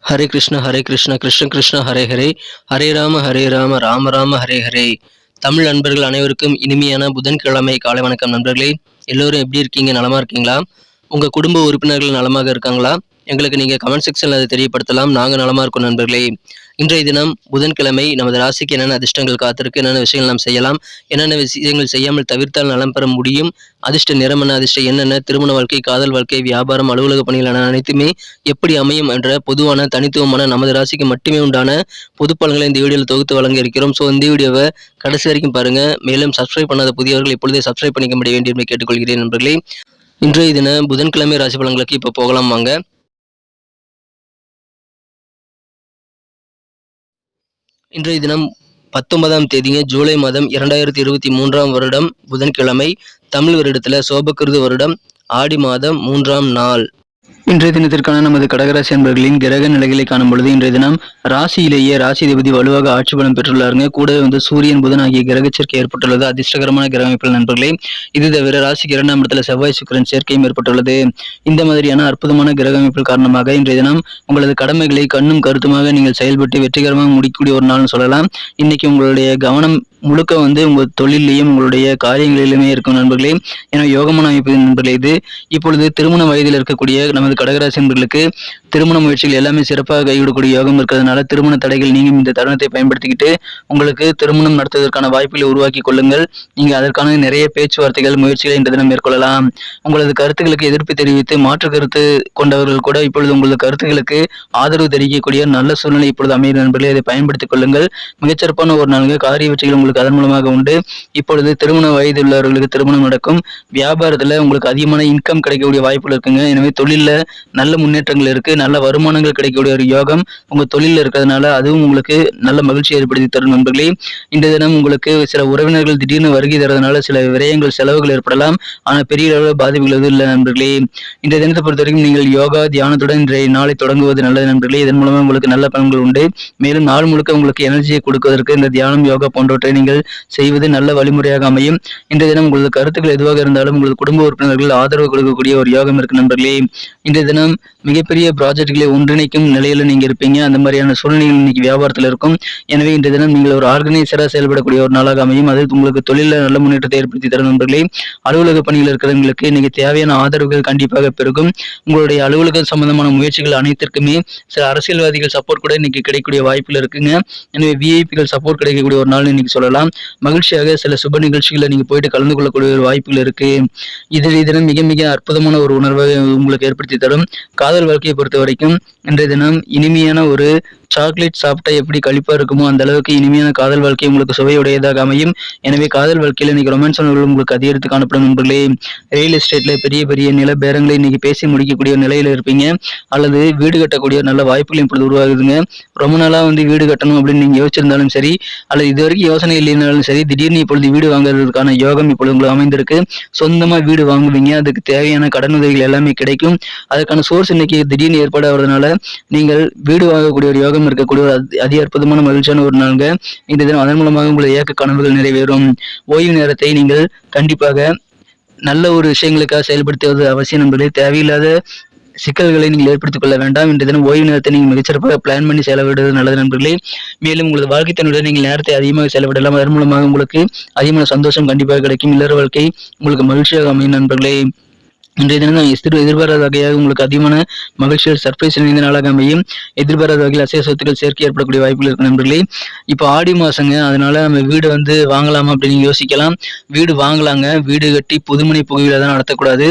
ஹரே கிருஷ்ண கிருஷ்ண கிருஷ்ண ஹரே ஹரே, ஹரே ராம ராம ராம ஹரே ஹரே. தமிழ் நண்பர்கள் அனைவருக்கும் இனிமையான புதன்கிழமை காலை வணக்கம் நண்பர்களே. எல்லோரும் எப்படி இருக்கீங்க? நலமா இருக்கீங்களா? உங்க குடும்ப உறுப்பினர்கள் நலமாக இருக்காங்களா? எங்களுக்கு நீங்க கமெண்ட் செக்ஷன்ல அதை தெரியப்படுத்தலாம். நாங்க நலமா இருக்கோம் நண்பர்களே. இன்றைய தினம் புதன்கிழமை நமது ராசிக்கு என்னென்ன அதிர்ஷ்டங்கள் காத்திருக்கு, என்னென்ன விஷயங்கள் நாம் செய்யலாம், என்னென்ன விஷயங்கள் செய்யாமல் தவிர்த்தால் நலம் பெற முடியும், அதிர்ஷ்ட நிறம் என்ன, அதிர்ஷ்ட என்னென்ன, திருமண வாழ்க்கை, காதல் வாழ்க்கை, வியாபாரம், அலுவலக பணிகள் என அனைத்துமே எப்படி அமையும் என்ற பொதுவான தனித்துவமான நமது ராசிக்கு மட்டுமே உண்டான பொது பலன்களை இந்த வீடியோவில் தொகுத்து வழங்க இருக்கிறோம். ஸோ இந்த வீடியோவை கடைசி வரைக்கும் பாருங்க. மேலும் சப்ஸ்கிரைப் பண்ணாத புதியவர்கள் இப்பொழுதே சப்ஸ்கிரைப் பண்ணிக்க வேண்டும் என்று கேட்டுக்கொள்கிறேன் நண்பர்களே. இன்றைய தின புதன்கிழமை ராசி பலன்களுக்கு இப்போ போகலாம் வாங்க. இன்றைய தினம் 19ஆம் தேதிங்க, ஜூலை மாதம் 2023ஆம் வருடம் புதன்கிழமை. தமிழ் வருடத்தில் சோபகிருது வருடம் ஆடி மாதம் 3ஆம் நாள். இன்றைய தினத்திற்கான நமது கடகராசி அன்பர்களின் கிரக நிலைகளை காணும் பொழுது இன்றைய தினம் ராசியிலேயே ராசி அதிபதி வலுவாக ஆட்சி பலம் பெற்றுள்ளாருங்க. கூடவே சூரியன் புதன் ஆகிய கிரக சேர்க்கை ஏற்பட்டுள்ளது. அதிர்ஷ்டகரமான கிரக அமைப்புகள் நண்பர்களே. இது தவிர ராசிக்கு 2ஆம் இடத்துல செவ்வாய் சுக்கிரன் சேர்க்கையும் ஏற்பட்டுள்ளது. இந்த மாதிரியான அற்புதமான கிரக அமைப்புகள் காரணமாக இன்றைய தினம் உங்களது கடமைகளை கண்ணும் கருத்துமாக நீங்கள் செயல்பட்டு வெற்றிகரமாக முடிக்கக்கூடிய ஒரு நாள்னு சொல்லலாம். இன்னைக்கு உங்களுடைய கவனம் முழுக்க உங்க தொழிலையும் உங்களுடைய காரியங்களிலுமே இருக்கும் நண்பர்களே. ஏன்னா யோகமான அமைப்பு நண்பர்களே இது. இப்பொழுது திருமண வயதில் இருக்கக்கூடிய நமது கடகராசி நண்பர்களுக்கு திருமண முயற்சிகள் எல்லாமே சிறப்பாக கைவிடக்கூடிய யோகம் இருக்கிறதுனால திருமண தடைகள் நீங்கும் இந்த தருணத்தை பயன்படுத்திக்கிட்டு உங்களுக்கு திருமணம் நடத்துவதற்கான வாய்ப்புகளை உருவாக்கி கொள்ளுங்கள். நீங்க அதற்கான நிறைய பேச்சுவார்த்தைகள் முயற்சிகளை இன்று தினம் மேற்கொள்ளலாம். உங்களது கருத்துக்களுக்கு எதிர்ப்பு தெரிவித்து மாற்று கருத்து கொண்டவர்கள் கூட இப்பொழுது உங்களது கருத்துக்களுக்கு ஆதரவு தெரிவிக்கக்கூடிய நல்ல சூழ்நிலை இப்பொழுது அமையும் நண்பர்களே. அதை பயன்படுத்திக் கொள்ளுங்கள். மிகச்சிறப்பான ஒரு நான்கு காரிய வெற்றிகள் உங்களுக்கு அதன் மூலமாக உண்டு. இப்பொழுது திருமண வயது உள்ளவர்களுக்கு திருமணம் நடக்கும். வியாபாரத்துல உங்களுக்கு அதிகமான இன்கம் கிடைக்கக்கூடிய வாய்ப்புகள் இருக்குங்க. எனவே தொழில நல்ல முன்னேற்றங்கள் இருக்கு. நல்ல வருமானங்கள் கிடைக்கக்கூடிய ஒரு யோகம் உங்க தொழில இருக்கிறதுனால அதுவும் உங்களுக்கு நல்ல மகிழ்ச்சி ஏற்படுத்தி தரும் நண்பர்களே. இந்த தினம் உங்களுக்கு சில உறவினர்கள் திடீர்னு வருகை தரதுனால சில விரயங்கள் செலவுகள் ஏற்படலாம். ஆனா பெரிய அளவில் பாதிப்புகள் எதுவும் இல்லை நண்பர்களே. இந்த தினத்தை பொறுத்த வரைக்கும் நீங்கள் யோகா தியானத்துடன் இன்றைய நாளை தொடங்குவது நல்லது நண்பர்களே. இதன் மூலமாக உங்களுக்கு நல்ல பலன்கள் உண்டு. மேலும் நாள் முழுக்க உங்களுக்கு எனர்ஜியை கொடுப்பதற்கு இந்த தியானம் யோகா போன்றவற்றை நீங்கள் செய்வது நல்ல வழிமுறையாக அமையும். இன்றைய தினம் உங்களது கருத்துக்கள் எதுவாக இருந்தாலும் உங்களது குடும்ப உறுப்பினர்கள் ஆதரவு கொடுக்கக்கூடிய ஒரு யோகம் இருக்கு நண்பர்களே. இன்றைய தினம் மிகப்பெரிய ப்ராஜெக்ட்களை ஒன்றிணைக்கும் நிலையில நீங்க இருப்பீங்க. அந்த மாதிரியான சூழ்நிலைகள் இன்னைக்கு வியாபாரத்தில் இருக்கும். எனவே இன்றைய தினம் நீங்கள் ஒரு ஆர்கனைசரா செயல்படக்கூடிய ஒரு நாளாக அமையும். அது உங்களுக்கு தொழில நல்ல முன்னேற்றத்தை ஏற்படுத்தி தரும் நண்பர்களே. அலுவலக பணியில் இருக்கிறவங்களுக்கு இன்னைக்கு தேவையான ஆதரவுகள் கண்டிப்பாக பெருகும். உங்களுடைய அலுவலக சம்பந்தமான முயற்சிகள் அனைத்திற்குமே சில அரசியல்வாதிகள் சப்போர்ட் கூட இன்னைக்கு கிடைக்கக்கூடிய வாய்ப்புகள் இருக்குங்க. எனவே விஐபிகள் சப்போர்ட் கிடைக்கக்கூடிய ஒரு நாள் இன்னைக்கு சொல்லலாம். மகிழ்ச்சியாக சில சுப நிகழ்ச்சிகளை நீங்க போயிட்டு கலந்து கொள்ளக்கூடிய ஒரு வாய்ப்புகள் இருக்கு. இன்றைய தினம் மிக மிக அற்புதமான ஒரு உணர்வை உங்களுக்கு ஏற்படுத்தி தரும். காதல் வாழ்க்கையை பொறுத்த வரைக்கும் இன்றைய தினம் இனிமையான ஒரு சாக்லேட் சாப்பிட்டா எப்படி கழிப்பா இருக்குமோ அந்த அளவுக்கு இனிமையான காதல் வாழ்க்கை உங்களுக்கு சுவையுடையதாக அமையும். எனவே காதல் வாழ்க்கையில இன்னைக்கு ரொமான்ஸ் உணர்வுகள் உங்களுக்கு அதிகரித்து காணப்படும் நண்பர்களே. ரியல் எஸ்டேட்ல பெரிய பெரிய நில பேரங்களை இன்னைக்கு பேசி முடிக்கக்கூடிய நிலையில இருப்பீங்க. அல்லது வீடு கட்டக்கூடிய நல்ல வாய்ப்புகள் இப்பொழுது உருவாகுதுங்க. ரொம்ப நாளா வீடு கட்டணும் அப்படின்னு நீங்க யோசிச்சிருந்தாலும் சரி, அல்லது இது வரைக்கும் யோசனை இல்லைனாலும் சரி, திடீர்னு இப்பொழுது வீடு வாங்குறதுக்கான யோகம் இப்பொழுது உங்களுக்கு அமைந்திருக்கு. சொந்தமா வீடு வாங்குவீங்க. அதுக்கு தேவையான கடன் உதவிகள் எல்லாமே கிடைக்கும். அதுக்கான சோர்ஸ் இன்னைக்கு திடீர்னு ஏற்படாததுனால நீங்கள் வீடு வாங்கக்கூடிய ஒரு யோகம் இருக்கக்கூடிய ஒரு அதி அற்புதமான மகிழ்ச்சியான ஒரு நாள்ங்க இந்த தினம். அதன் மூலமாக உங்களுடைய இயக்க கனவுகள் நிறைவேறும். ஓய்வு நேரத்தை நீங்கள் கண்டிப்பாக நல்ல ஒரு விஷயங்களுக்காக செயல்படுத்துவது அவசியம் என்பதை தேவையில்லாத சிக்கல்களை நீங்கள் ஏற்படுத்திக் கொள்ள வேண்டாம். இன்றைய தினம் ஓய்வு நேரத்தை நீங்கள் மிகச்சிறப்பாக பிளான் பண்ணி செலவிடுவது நல்லது நண்பர்களே. மேலும் உங்களது வாழ்க்கை தன்னுடன் நீங்கள் நேரத்தை அதிகமாக செலவிடலாம். அதன் மூலமாக உங்களுக்கு அதிகமான சந்தோஷம் கண்டிப்பாக கிடைக்கும். இல்லற வாழ்க்கை உங்களுக்கு மகிழ்ச்சியாக அமையும் நண்பர்களே. இன்றைய தினம் எதிர்பாராத வகையாக உங்களுக்கு அதிகமான மகிழ்ச்சிகள் சர்ப்ரைஸ் நிறைந்த நாளாக அமையும். எதிர்பாராத வகையில் அசைய சொத்துக்கள் சேர்க்கை ஏற்படக்கூடிய வாய்ப்புகள் இருக்கு நண்பர்களே. இப்போ ஆடி மாசங்க, அதனால நம்ம வீடு வாங்கலாமா அப்படின்னு யோசிக்கலாம். வீடு வாங்கலாங்க. வீடு கட்டி புதுமனை புகுவில தான் நடத்தக்கூடாது.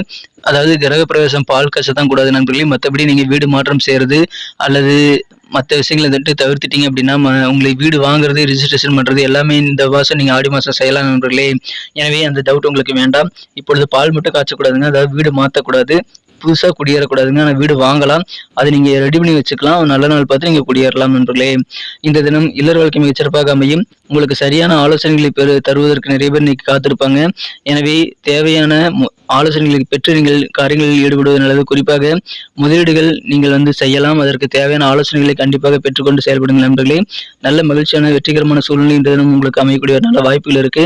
அதாவது கிரக பிரவேசம் பால் காசு தான் கூடாது நண்பர்களே. மற்றபடி நீங்க வீடு மாற்றம் செய்யறது அல்லது மற்ற விஷயங்களை தவிர்த்துட்டீங்க அப்படின்னா உங்களை வீடு வாங்குறது ரிஜிஸ்ட்ரேஷன் பண்றது எல்லாமே இந்த மாசம் நீங்க ஆடி மாசம் செய்யலாம் நண்பர்களே. எனவே அந்த டவுட் உங்களுக்கு வேண்டாம். இப்பொழுது பால் மட்டும் காய்ச்சக்கூடாதுங்க. அதாவது வீடு மாற்றக்கூடாது, புதுசாக குடியேறக்கூடாதுங்க. ஆனால் வீடு வாங்கலாம். அதை நீங்க ரெடி பண்ணி வச்சுக்கலாம். நல்ல நாள் பார்த்து நீங்க குடியேறலாம் நண்பர்களே. இந்த தினம் இல்லற வாழ்க்கை மிகச்சிறப்பாக அமையும். உங்களுக்கு சரியான ஆலோசனைகளை தருவதற்கு நிறைய பேர் இன்னைக்கு காத்திருப்பாங்க. எனவே தேவையான ஆலோசனைகளை பெற்று நீங்கள் காரியங்களில் ஈடுபடுவது நல்லது. குறிப்பாக முதலீடுகள் நீங்கள் செய்யலாம். அதற்கு தேவையான ஆலோசனைகளை கண்டிப்பாக பெற்றுக்கொண்டு செயல்படுங்கள் நண்பர்களே. நல்ல மகிழ்ச்சியான வெற்றிகரமான சூழ்நிலை இன்றைய தினம் உங்களுக்கு அமையக்கூடிய நல்ல வாய்ப்புகள் இருக்கு.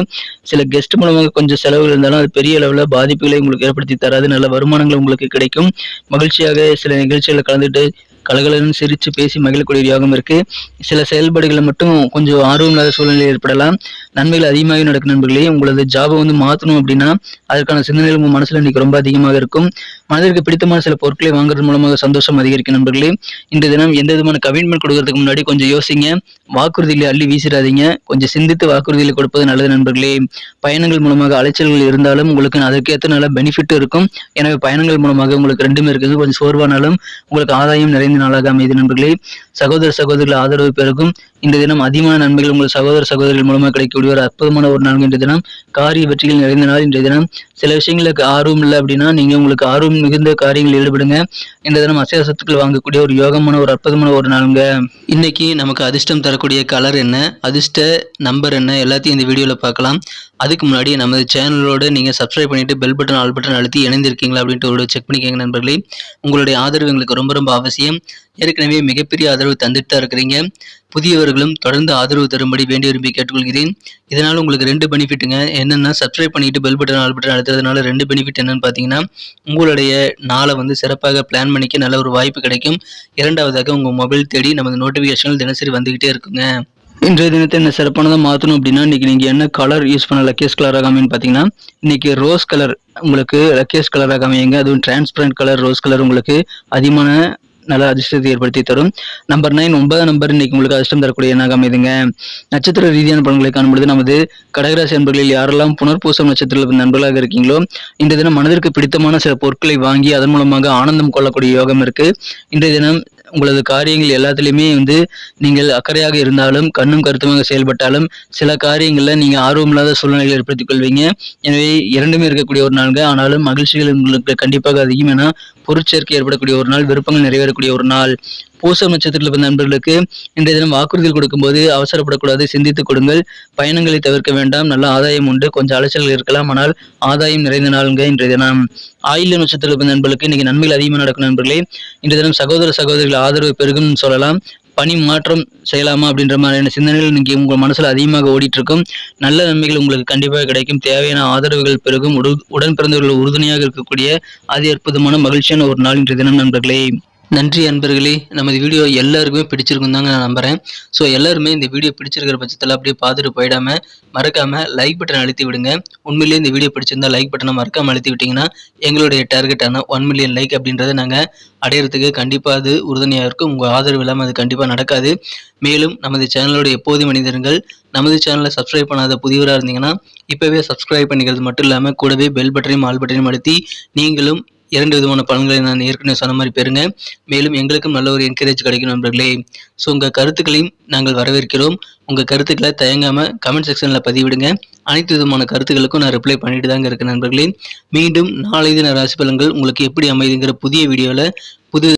சில கெஸ்ட் மூலமாக கொஞ்சம் செலவுகள் இருந்தாலும் அது பெரிய அளவில் பாதிப்புகளை உங்களுக்கு ஏற்படுத்தி தராது. நல்ல வருமானங்கள் உங்களுக்கு கிடைக்கும். மகிழ்ச்சியாக சில நிகழ்ச்சிகளை கலந்துட்டு கலகலன்னு சிரித்து பேசி மகிழக்கூடிய யோகம் இருக்குது. சில செயல்பாடுகளை மட்டும் கொஞ்சம் ஆர்வம் இல்லாத சூழ்நிலை ஏற்படலாம். நன்மைகள் அதிகமாக நடக்கும் நண்பர்களே. உங்களது ஜாபை மாற்றணும் அப்படின்னா அதற்கான சிந்தனைகள் உங்கள் மனசில் இன்னைக்கு ரொம்ப அதிகமாக இருக்கும். மனதிற்கு பிடித்தமான சில பொருட்களை வாங்குறது மூலமாக சந்தோஷம் அதிகரிக்கும் நண்பர்களே. இந்த தினம் எந்த விதமான கமிட்மெண்ட் கொடுக்கறதுக்கு முன்னாடி கொஞ்சம் யோசிங்க. வாக்குறுதிகளை அள்ளி வீசிடாதீங்க. கொஞ்சம் சிந்தித்து வாக்குறுதிகளை கொடுப்பது நல்லது நண்பர்களே. பயணங்கள் மூலமாக அலைச்சல்கள் இருந்தாலும் உங்களுக்கு அதற்கேற்ற நல்ல பெனிஃபிட் இருக்கும். எனவே பயணங்கள் மூலமாக உங்களுக்கு ரெண்டுமே இருக்குது. கொஞ்சம் சோர்வானாலும் உங்களுக்கு ஆதாயம் நிறைந்த நாளாக அமைது நண்பர்களே. சகோதரர்கள் ஆதரவு பெருகும். இந்த தினம் அதிகமான நன்மைகள் உங்கள் சகோதரர்கள் மூலமாக கிடைக்கக்கூடிய ஒரு அற்புதமான ஒரு நாள் இன்றைய தினம். காரிய வெற்றிகள் நிறைந்த நாள் இன்றைய தினம். சில விஷயங்களுக்கு ஆர்வம் இல்லை அப்படின்னா நீங்க உங்களுக்கு ஆர்வம் மிகுந்த காரியங்கள் ஈடுபடுங்க. இந்த தினம் அசைய சொத்துக்கள் வாங்கக்கூடிய ஒரு யோகமான ஒரு அற்புதமான ஒரு நாளுங்க. இன்னைக்கு நமக்கு அதிர்ஷ்டம் தரக்கூடிய கலர் என்ன, அதிர்ஷ்ட நம்பர் என்ன, எல்லாத்தையும் இந்த வீடியோவில் பார்க்கலாம். அதுக்கு முன்னாடி நமது சேனலோட நீங்கள் சப்ஸ்கிரைப் பண்ணிட்டு பெல் பட்டன் ஆல் பட்டன் அழுத்தி இணைந்திருக்கீங்களா அப்படின்ட்டு ஒரு செக் பண்ணிக்கோங்க நண்பர்களே. உங்களுடைய ஆதரவு எங்களுக்கு ரொம்ப ரொம்ப அவசியம். ஏற்கனவே மிகப்பெரிய ஆதரவு தந்துட்டு தான் இருக்கிறீங்க. புதியவர்களும் தொடர்ந்து ஆதரவு தரும்படி வேண்டி விரும்பி கேட்டுக்கொள்கிறேன். இதனால் உங்களுக்கு 2 பெனிஃபிட்டுங்க. என்னென்னா சப்ஸ்கிரைப் பண்ணிட்டு பெல் பட்டன் ஆல் பட்டன் அழுத்துறதுனால 2 பெனிஃபிட் என்னன்னு பார்த்தீங்கன்னா, உங்களுடைய நாளை சிறப்பாக பிளான் பண்ணிக்க நல்ல ஒரு வாய்ப்பு கிடைக்கும். இரண்டாவதாக உங்கள் மொபைல் தேடி நமது நோட்டிஃபிகேஷன்கள் தினசரி வந்துகிட்டே இருக்குங்க. இன்றைய தினத்தை என்ன சிறப்பானதாக மாற்றணும் அப்படின்னா இன்னைக்கு நீங்கள் என்ன கலர் யூஸ் பண்ண லக்கேஸ் கலராக அமைன்னு பார்த்தீங்கன்னா இன்னைக்கு ரோஸ் கலர் உங்களுக்கு லக்கேஸ் கலராக அமையுங்க. அதுவும் டிரான்ஸ்பரண்ட் கலர் ரோஸ் கலர் உங்களுக்கு அதிகமான நல்ல அதிர்ஷ்டத்தை ஏற்படுத்தி தரும். நம்பர் 9 9 நம்பர் இன்னைக்கு உங்களுக்கு அதிர்ஷ்டம் தரக்கூடிய எண்ணாக அமைதுங்க. நட்சத்திர ரீதியான பலன்களை காணும்பொழுது நமது கடகராசி நண்பர்களில் யாரெல்லாம் புனர்பூசம் நட்சத்திர நண்பர்களாக இருக்கீங்களோ இந்த தினம் மனதிற்கு பிடித்தமான சில பொருட்களை வாங்கி அதன் மூலமாக ஆனந்தம் கொள்ளக்கூடிய யோகம் இருக்கு. இன்றைய தினம் உங்களது காரியங்கள் எல்லாத்துலேயுமே நீங்கள் அக்கறையாக இருந்தாலும் கண்ணும் கருத்துமாக செயல்பட்டாலும் சில காரியங்களில் நீங்கள் ஆர்வமில்லாத சூழ்நிலைகளை ஏற்படுத்திக் கொள்வீங்க. எனவே இரண்டுமே இருக்கக்கூடிய ஒரு நாளுங்க. ஆனாலும் மகிழ்ச்சிகள் உங்களுக்கு கண்டிப்பாக அதிகம். ஏன்னா பொருட்சேர்க்கை ஏற்படக்கூடிய ஒரு நாள், விருப்பங்கள் நிறைவேறக்கூடிய ஒரு நாள். பூசம் நட்சத்திரத்தில் பிறந்த நண்பர்களுக்கு இன்றைய தினம் வாக்குறுதிகள் கொடுக்கும்போது அவசரப்படக்கூடாது, சிந்தித்துக் கொடுங்கள். பயணங்களை தவிர்க்க வேண்டாம். நல்ல ஆதாயம் உண்டு. கொஞ்சம் அலைச்சல்கள் இருக்கலாம், ஆனால் ஆதாயம் நிறைந்த நாளுங்க இன்றைய தினம். ஆயில்ய நட்சத்திரத்தில் பிறந்த நண்பர்களுக்கு இன்னைக்கு நன்மைகள் அதிகமாக நடக்கும் நண்பர்களே. இன்றைய தினம் சகோதரர்கள் ஆதரவு பெருகும் சொல்லலாம். பணி மாற்றம் செய்யலாமா அப்படின்ற மாதிரியான சிந்தனைகள் இன்னைக்கு உங்கள் மனசுல அதிகமாக ஓடிட்டு இருக்கும். நல்ல நன்மைகள் உங்களுக்கு கண்டிப்பாக கிடைக்கும். தேவையான ஆதரவுகள் பெருகும். உடன் பிறந்தவர்கள் உறுதுணையாக இருக்கக்கூடிய அதி அற்புதமான மகிழ்ச்சியான ஒரு நாள் இன்றைய தினம் நண்பர்களே. நன்றி அன்பர்களே. நமது வீடியோ எல்லாருக்குமே பிடிச்சிருக்கும் தாங்க நான் நம்புறேன். ஸோ எல்லாருமே இந்த வீடியோ பிடிச்சிருக்கிற பட்சத்தில் அப்படியே பார்த்துட்டு போயிடாம மறக்காம லைக் பட்டன் அழுத்தி விடுங்க. உண்மையிலேயே இந்த வீடியோ பிடிச்சிருந்தா லைக் பட்டனை மறக்காம அழுத்தி விட்டீங்கன்னா எங்களுடைய டார்கெட்டான 1 மில்லியன் லைக் அப்படின்றத நாங்கள் அடையிறதுக்கு கண்டிப்பாக அது உறுதுணையாக இருக்கும். உங்கள் ஆதரவு இல்லாமல் அது கண்டிப்பாக நடக்காது. மேலும் நமது சேனலோட எப்போதும் மனிதர்கள் நமது சேனலை சப்ஸ்கிரைப் பண்ணாத புதியவராக இருந்தீங்கன்னா இப்போவே சப்ஸ்கிரைப் பண்ணிக்கிறது மட்டும் இல்லாமல் கூடவே பெல் பட்டனையும் ஆல் பட்டனையும் அழுத்தி நீங்களும் 2 விதமான பலன்களை நான் ஏற்கனவே சொன்ன மாதிரி பெறுங்க. மேலும் எங்களுக்கும் நல்ல ஒரு என்கரேஜ் கிடைக்கும் நண்பர்களே. ஸோ உங்கள் கருத்துக்களையும் நாங்கள் வரவேற்கிறோம். உங்கள் கருத்துக்களை தயங்காமல் கமெண்ட் செக்ஷனில் பதிவிடுங்க. அனைத்து விதமான கருத்துக்களுக்கும் நான் ரிப்ளை பண்ணிட்டு தாங்க இருக்கேன் நண்பர்களே. மீண்டும் நாளை தின ராசி பலன்கள் உங்களுக்கு எப்படி அமைதுங்கிற புதிய வீடியோவில் புது